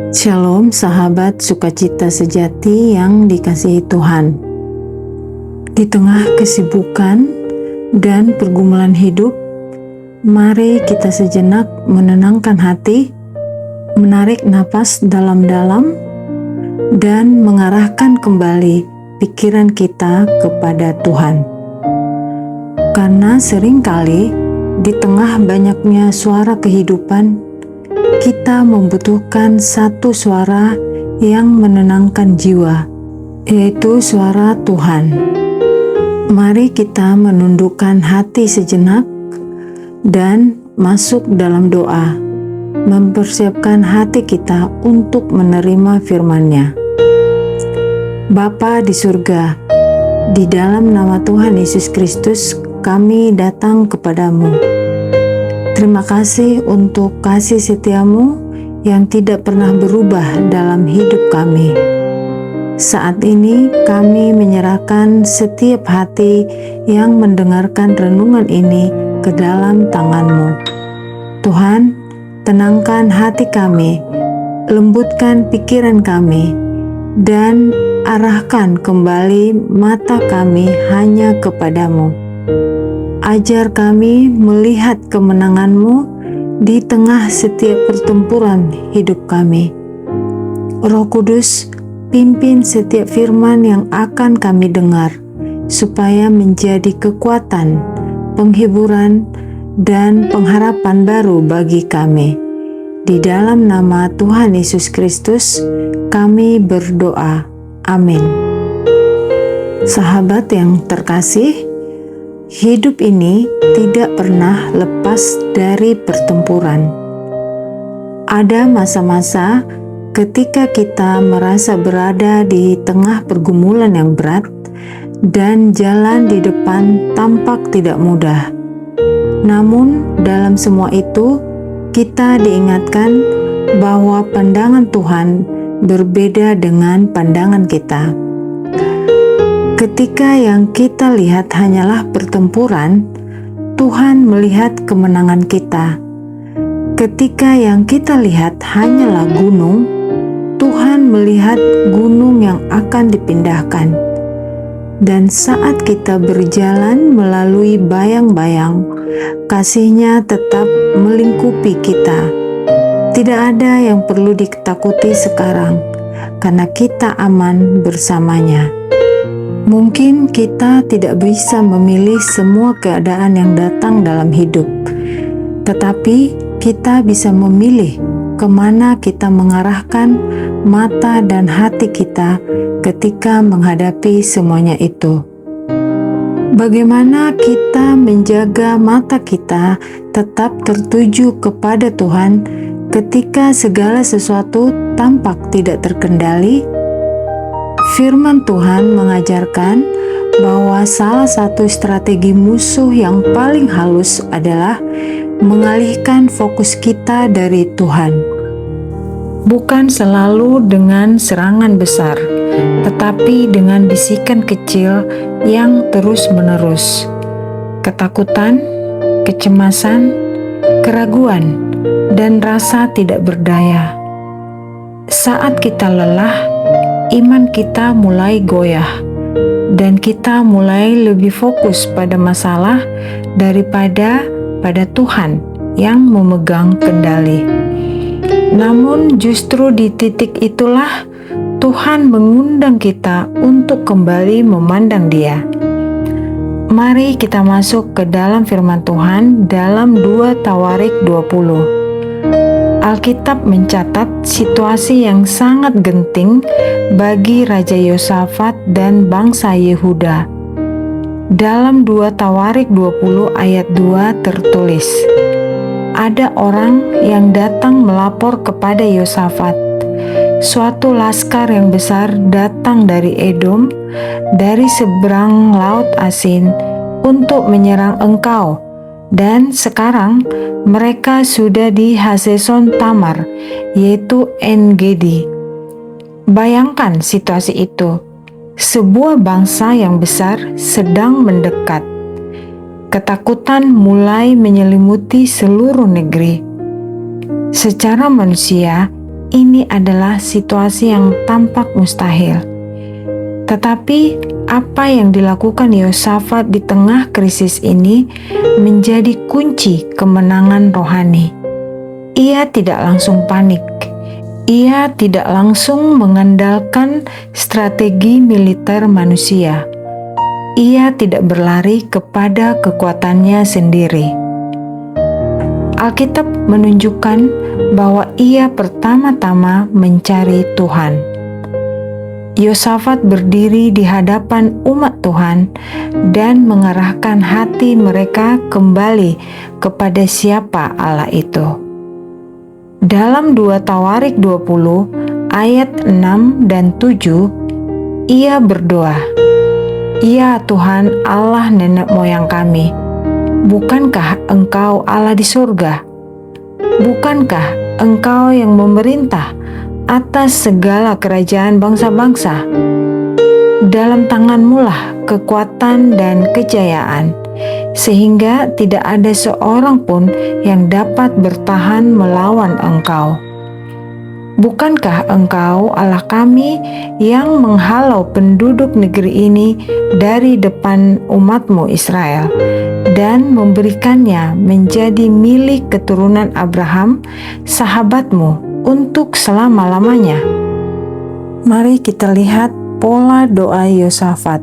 Shalom sahabat sukacita sejati yang dikasihi Tuhan. Di tengah kesibukan dan pergumulan hidup, mari kita sejenak menenangkan hati, menarik napas dalam-dalam, dan mengarahkan kembali pikiran kita kepada Tuhan. Karena seringkali di tengah banyaknya suara kehidupan, kita membutuhkan satu suara yang menenangkan jiwa, yaitu suara Tuhan. Mari kita menundukkan hati sejenak dan masuk dalam doa, mempersiapkan hati kita untuk menerima firman-Nya. Bapa di surga, di dalam nama Tuhan Yesus Kristus, kami datang kepadamu. Terima kasih untuk kasih setiamu yang tidak pernah berubah dalam hidup kami. Saat ini kami menyerahkan setiap hati yang mendengarkan renungan ini ke dalam tangan-Mu. Tuhan, tenangkan hati kami, lembutkan pikiran kami, dan arahkan kembali mata kami hanya kepadamu. Ajar kami melihat kemenangan-Mu di tengah setiap pertempuran hidup kami. Roh Kudus, pimpin setiap firman yang akan kami dengar, supaya menjadi kekuatan, penghiburan, dan pengharapan baru bagi kami. Di dalam nama Tuhan Yesus Kristus, kami berdoa. Amin. Sahabat yang terkasih, hidup ini tidak pernah lepas dari pertempuran. Ada masa-masa ketika kita merasa berada di tengah pergumulan yang berat dan jalan di depan tampak tidak mudah. Namun, dalam semua itu, kita diingatkan bahwa pandangan Tuhan berbeda dengan pandangan kita. Ketika yang kita lihat hanyalah pertempuran, Tuhan melihat kemenangan kita. Ketika yang kita lihat hanyalah gunung, Tuhan melihat gunung yang akan dipindahkan. Dan saat kita berjalan melalui bayang-bayang, kasih-Nya tetap melingkupi kita. Tidak ada yang perlu ditakuti sekarang, karena kita aman bersamanya. Mungkin kita tidak bisa memilih semua keadaan yang datang dalam hidup, tetapi kita bisa memilih kemana kita mengarahkan mata dan hati kita ketika menghadapi semuanya itu. Bagaimana kita menjaga mata kita tetap tertuju kepada Tuhan ketika segala sesuatu tampak tidak terkendali? Firman Tuhan mengajarkan bahwa salah satu strategi musuh yang paling halus adalah mengalihkan fokus kita dari Tuhan. Bukan selalu dengan serangan besar, tetapi dengan bisikan kecil yang terus-menerus. Ketakutan, kecemasan, keraguan, dan rasa tidak berdaya. Saat kita lelah, iman kita mulai goyah, dan kita mulai lebih fokus pada masalah daripada pada Tuhan yang memegang kendali. Namun justru di titik itulah Tuhan mengundang kita untuk kembali memandang Dia. Mari kita masuk ke dalam firman Tuhan dalam 2 Tawarik 20. Alkitab mencatat situasi yang sangat genting bagi Raja Yosafat dan bangsa Yehuda. Dalam 2 Tawarik 20 ayat 2 tertulis, ada orang yang datang melapor kepada Yosafat. Suatu laskar yang besar datang dari Edom, dari seberang laut Asin, untuk menyerang engkau. Dan sekarang mereka sudah di Hazeson Tamar, yaitu En-Gedi. Bayangkan situasi itu. Sebuah bangsa yang besar sedang mendekat. Ketakutan mulai menyelimuti seluruh negeri. Secara manusia, ini adalah situasi yang tampak mustahil. Tetapi apa yang dilakukan Yosafat di tengah krisis ini menjadi kunci kemenangan rohani. Ia tidak langsung panik. Ia tidak langsung mengandalkan strategi militer manusia. Ia tidak berlari kepada kekuatannya sendiri. Alkitab menunjukkan bahwa ia pertama-tama mencari Tuhan. Yosafat berdiri di hadapan umat Tuhan dan mengarahkan hati mereka kembali kepada siapa Allah itu. Dalam 2 Tawarik 20 ayat 6 dan 7, ia berdoa, "Ya Tuhan Allah nenek moyang kami, bukankah Engkau Allah di surga? Bukankah Engkau yang memerintah atas segala kerajaan bangsa-bangsa? Dalam tangan-Mu-lah kekuatan dan kejayaan, sehingga tidak ada seorang pun yang dapat bertahan melawan Engkau. Bukankah Engkau Allah kami yang menghalau penduduk negeri ini dari depan umat-Mu Israel dan memberikannya menjadi milik keturunan Abraham, sahabat-Mu, untuk selama-lamanya?" Mari kita lihat pola doa Yosafat.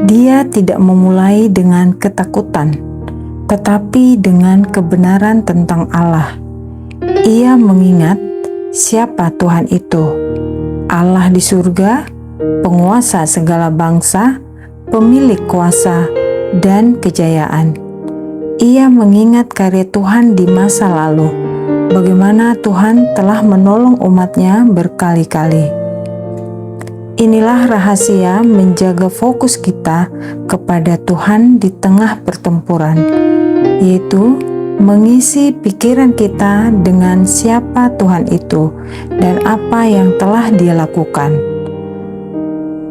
Dia tidak memulai dengan ketakutan, tetapi dengan kebenaran tentang Allah. Ia mengingat siapa Tuhan itu, Allah di surga, penguasa segala bangsa, pemilik kuasa dan kejayaan. Ia mengingat karya Tuhan di masa lalu, bagaimana Tuhan telah menolong umat-Nya berkali-kali. Inilah rahasia menjaga fokus kita kepada Tuhan di tengah pertempuran, yaitu mengisi pikiran kita dengan siapa Tuhan itu dan apa yang telah Dia lakukan.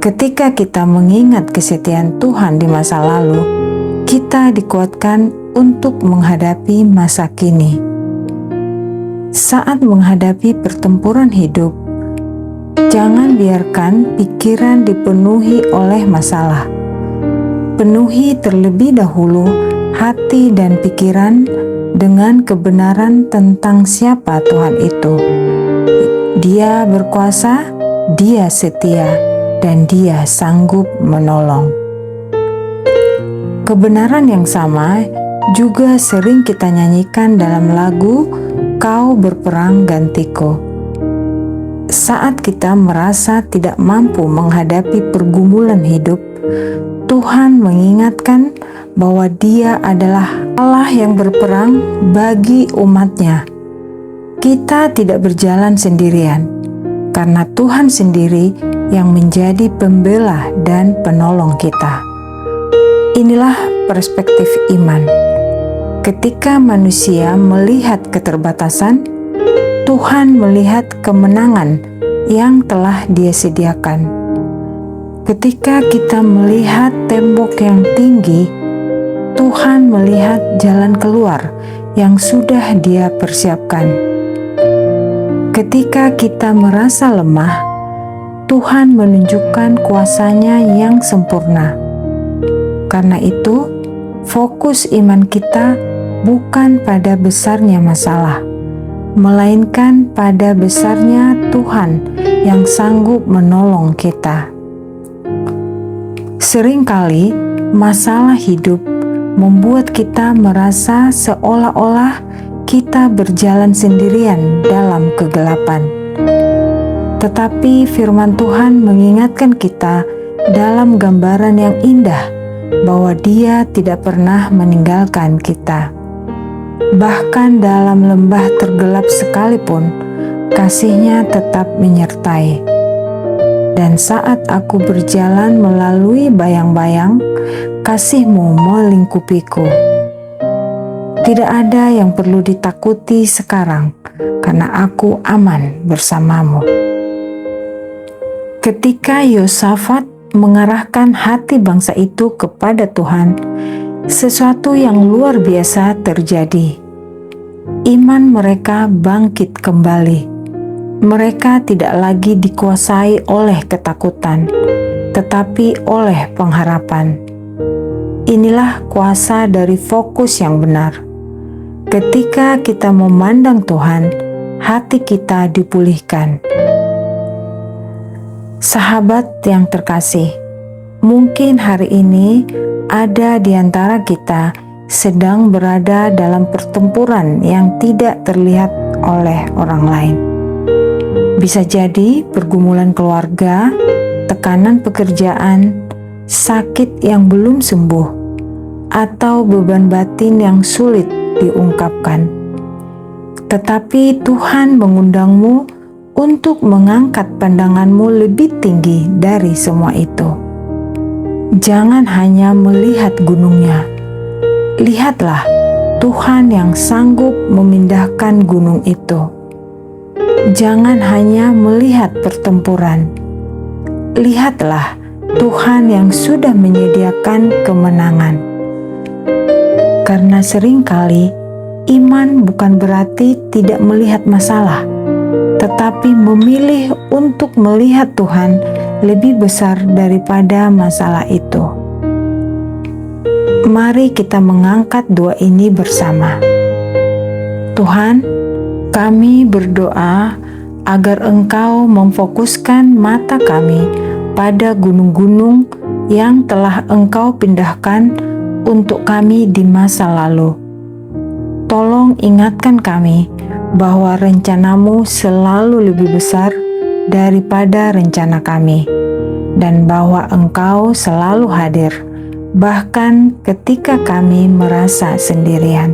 Ketika kita mengingat kesetiaan Tuhan di masa lalu, kita dikuatkan untuk menghadapi masa kini. Saat menghadapi pertempuran hidup, jangan biarkan pikiran dipenuhi oleh masalah. Penuhi terlebih dahulu hati dan pikiran dengan kebenaran tentang siapa Tuhan itu. Dia berkuasa, Dia setia, dan Dia sanggup menolong. Kebenaran yang sama juga sering kita nyanyikan dalam lagu "Kau Berperang Gantiku". Saat kita merasa tidak mampu menghadapi pergumulan hidup, Tuhan mengingatkan bahwa Dia adalah Allah yang berperang bagi umat-Nya. Kita tidak berjalan sendirian, karena Tuhan sendiri yang menjadi pembela dan penolong kita. Inilah perspektif iman. Ketika manusia melihat keterbatasan, Tuhan melihat kemenangan yang telah Dia sediakan. Ketika kita melihat tembok yang tinggi, Tuhan melihat jalan keluar yang sudah Dia persiapkan. Ketika kita merasa lemah, Tuhan menunjukkan kuasa-Nya yang sempurna. Karena itu, fokus iman kita bukan pada besarnya masalah, melainkan pada besarnya Tuhan yang sanggup menolong kita. Seringkali masalah hidup membuat kita merasa seolah-olah kita berjalan sendirian dalam kegelapan. Tetapi firman Tuhan mengingatkan kita dalam gambaran yang indah bahwa Dia tidak pernah meninggalkan kita. Bahkan dalam lembah tergelap sekalipun, kasih-Nya tetap menyertai. Dan saat aku berjalan melalui bayang-bayang, kasih-Mu melingkupiku. Tidak ada yang perlu ditakuti sekarang, karena aku aman bersama-Mu. Ketika Yosafat mengarahkan hati bangsa itu kepada Tuhan, sesuatu yang luar biasa terjadi. Iman mereka bangkit kembali. Mereka tidak lagi dikuasai oleh ketakutan, tetapi oleh pengharapan. Inilah kuasa dari fokus yang benar. Ketika kita memandang Tuhan, hati kita dipulihkan. Sahabat yang terkasih, mungkin hari ini ada di antara kita sedang berada dalam pertempuran yang tidak terlihat oleh orang lain. Bisa jadi pergumulan keluarga, tekanan pekerjaan, sakit yang belum sembuh, atau beban batin yang sulit diungkapkan. Tetapi Tuhan mengundangmu untuk mengangkat pandanganmu lebih tinggi dari semua itu. Jangan hanya melihat gunungnya, lihatlah Tuhan yang sanggup memindahkan gunung itu. Jangan hanya melihat pertempuran, lihatlah Tuhan yang sudah menyediakan kemenangan. Karena seringkali iman bukan berarti tidak melihat masalah, tetapi memilih untuk melihat Tuhan lebih besar daripada masalah itu. Mari kita mengangkat doa ini bersama. Tuhan, kami berdoa agar Engkau memfokuskan mata kami pada gunung-gunung yang telah Engkau pindahkan untuk kami di masa lalu. Tolong ingatkan kami bahwa rencanamu selalu lebih besar daripada rencana kami, dan bahwa Engkau selalu hadir, bahkan ketika kami merasa sendirian.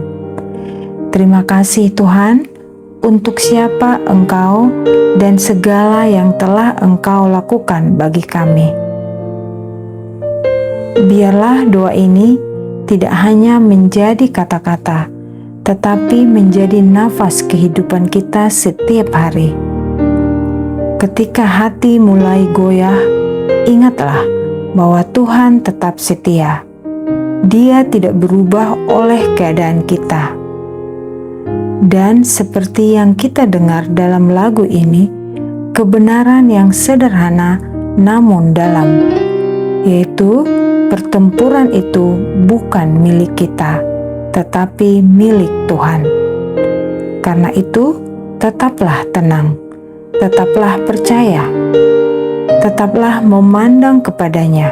Terima kasih Tuhan, untuk siapa Engkau dan segala yang telah Engkau lakukan bagi kami. Biarlah doa ini tidak hanya menjadi kata-kata, tetapi menjadi nafas kehidupan kita setiap hari. Ketika hati mulai goyah, ingatlah bahwa Tuhan tetap setia. Dia tidak berubah oleh keadaan kita. Dan seperti yang kita dengar dalam lagu ini, kebenaran yang sederhana namun dalam, yaitu pertempuran itu bukan milik kita, tetapi milik Tuhan. Karena itu, tetaplah tenang, tetaplah percaya, tetaplah memandang kepadanya,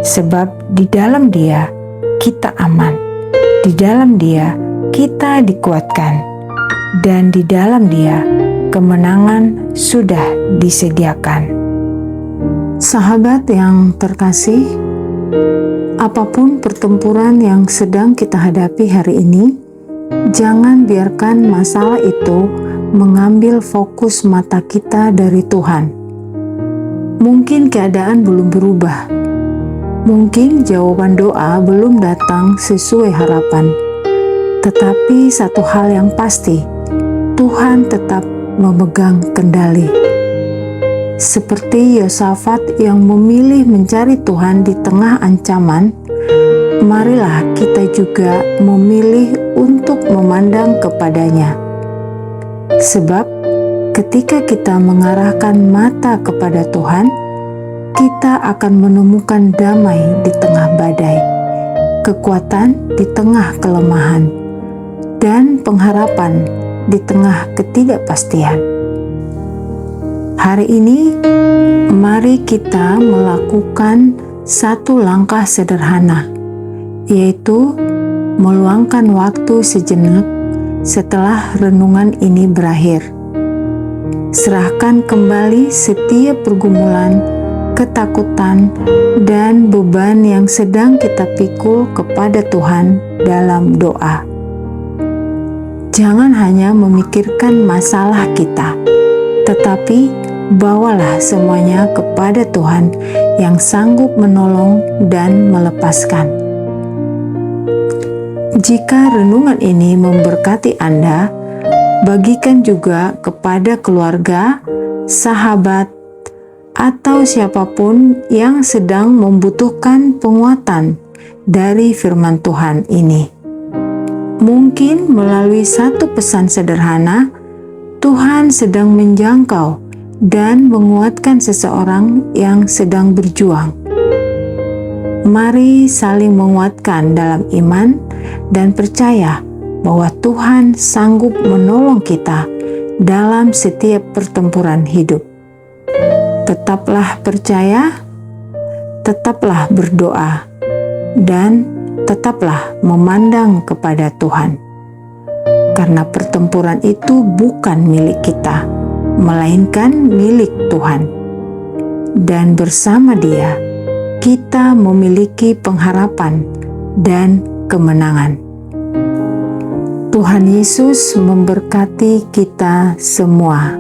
sebab di dalam Dia kita aman, di dalam Dia kita dikuatkan, dan di dalam Dia kemenangan sudah disediakan. Sahabat yang terkasih, apapun pertempuran yang sedang kita hadapi hari ini, jangan biarkan masalah itu mengambil fokus mata kita dari Tuhan. Mungkin keadaan belum berubah, mungkin jawaban doa belum datang sesuai harapan, tetapi satu hal yang pasti, Tuhan tetap memegang kendali. Seperti Yosafat yang memilih mencari Tuhan di tengah ancaman, marilah kita juga memilih untuk memandang kepadanya. Sebab ketika kita mengarahkan mata kepada Tuhan, kita akan menemukan damai di tengah badai, kekuatan di tengah kelemahan, dan pengharapan di tengah ketidakpastian. Hari ini, mari kita melakukan satu langkah sederhana, yaitu meluangkan waktu sejenak setelah renungan ini berakhir. Serahkan kembali setiap pergumulan, ketakutan, dan beban yang sedang kita pikul kepada Tuhan dalam doa. Jangan hanya memikirkan masalah kita, tetapi bawalah semuanya kepada Tuhan yang sanggup menolong dan melepaskan. Jika renungan ini memberkati Anda, bagikan juga kepada keluarga, sahabat, atau siapapun yang sedang membutuhkan penguatan dari firman Tuhan ini. Mungkin melalui satu pesan sederhana, Tuhan sedang menjangkau dan menguatkan seseorang yang sedang berjuang. Mari saling menguatkan dalam iman dan percaya bahwa Tuhan sanggup menolong kita dalam setiap pertempuran hidup. Tetaplah percaya, tetaplah berdoa, dan tetaplah memandang kepada Tuhan. Karena pertempuran itu bukan milik kita, melainkan milik Tuhan. Dan bersama Dia, kita memiliki pengharapan dan kemenangan. Tuhan Yesus memberkati kita semua.